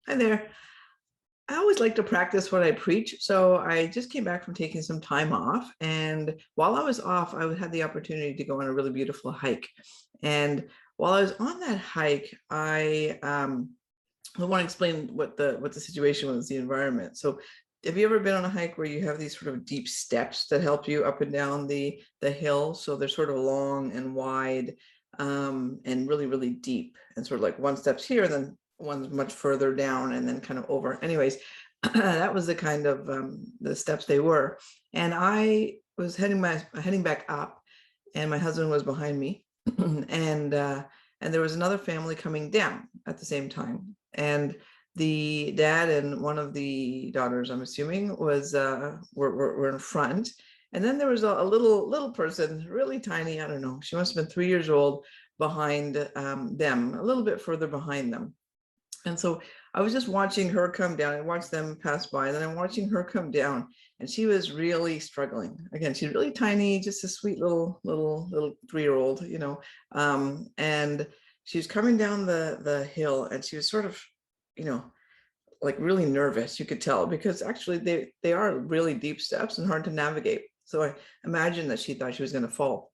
Hi there. I always like to practice what I preach. So I just came back from taking some time off. And while I was off, I had the opportunity to go on a really beautiful hike. And while I was on that hike, I want to explain what the situation was, the environment. So have you ever been on a hike where you have these sort of deep steps that help you up and down the hill? So they're sort of long and wide, and really, really deep, and sort of like one step's here, and then one's much further down, and then kind of over. Anyways, that was the kind of the steps they were. And I was heading back up, and my husband was behind me, and there was another family coming down at the same time. And the dad and one of the daughters, I'm assuming, were in front. And then there was a little person, really tiny. I don't know. She must have been 3 years old, behind them, a little bit further behind them. And so I was just watching her come down. I watched them pass by, and then I'm watching her come down, and she was really struggling. Again, she's really tiny, just a sweet little 3-year-old, and she was coming down the hill, and she was sort of, you know, like really nervous. You could tell, because actually they are really deep steps and hard to navigate. So I imagine that she thought she was going to fall.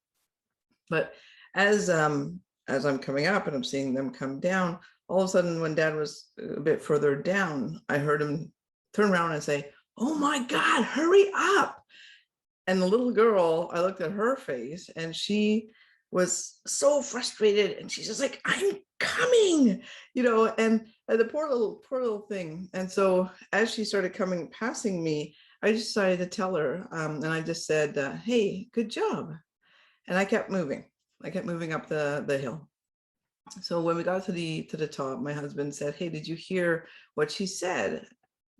But as I'm coming up and I'm seeing them come down, all of a sudden, when Dad was a bit further down, I heard him turn around and say, "Oh my God, hurry up!" And the little girl, I looked at her face, and she was so frustrated, and she's just like, "I'm coming," and the poor little thing. And so as she started passing me, I just decided to tell her, and I just said, "Hey, good job." And I kept moving. I kept moving up the hill. So when we got to the top, my husband said, "Hey, did you hear what she said?"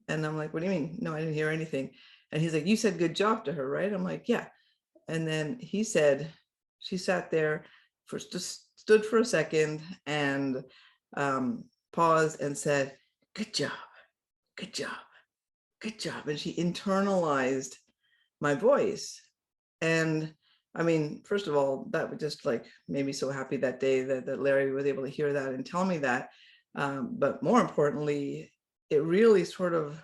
And I'm like, "What do you mean? No, I didn't hear anything." And he's like, "You said good job to her, right?" I'm like, "Yeah." And then he said, she sat there, just stood for a second, and paused and said, "Good job, good job, good job." And she internalized my voice. And I mean, first of all, that would just like made me so happy that day that Larry was able to hear that and tell me that. But more importantly, it really sort of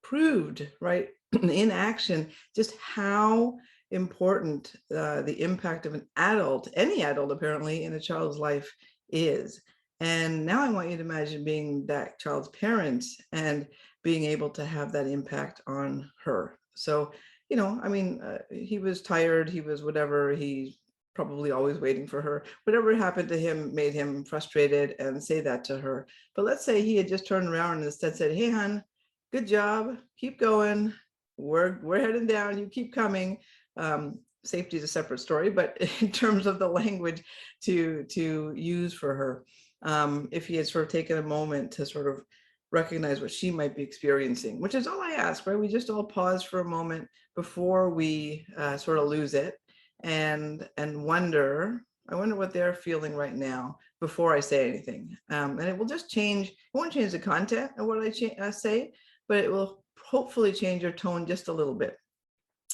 proved, right, in action, just how important the impact of an adult, any adult apparently, in a child's life is. And now I want you to imagine being that child's parent and being able to have that impact on her. So, I mean, he was tired, he was whatever, he's probably always waiting for her. Whatever happened to him made him frustrated and say that to her. But let's say he had just turned around and instead said, "Hey, hon, good job, keep going, we're heading down, you keep coming." Safety is a separate story, but in terms of the language to use for her, if he had sort of taken a moment to sort of recognize what she might be experiencing, which is all I ask, right? We just all pause for a moment before we sort of lose it, and wonder, I wonder what they're feeling right now before I say anything. And it will just change. It won't change the content of what I say, but it will hopefully change your tone just a little bit.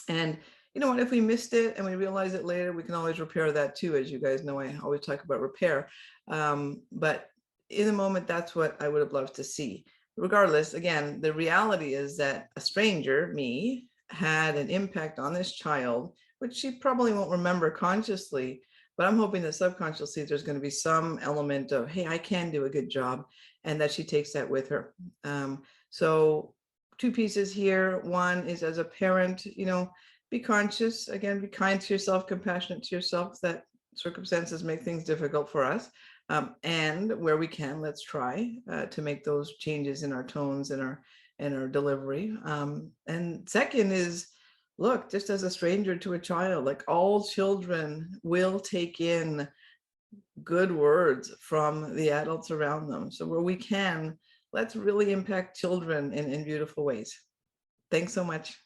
And you know what, if we missed it and we realize it later, we can always repair that too. As you guys know, I always talk about repair. But in the moment, that's what I would have loved to see. Regardless, again, the reality is that a stranger, me, had an impact on this child, which she probably won't remember consciously, but I'm hoping that subconsciously there's going to be some element of, hey, I can do a good job, and that she takes that with her. So two pieces here. One is, as a parent, be conscious, again, be kind to yourself, compassionate to yourself, that circumstances make things difficult for us. And where we can, let's try to make those changes in our tones and our delivery. And second is, look, just as a stranger to a child, like all children will take in good words from the adults around them. So where we can, let's really impact children in beautiful ways. Thanks so much.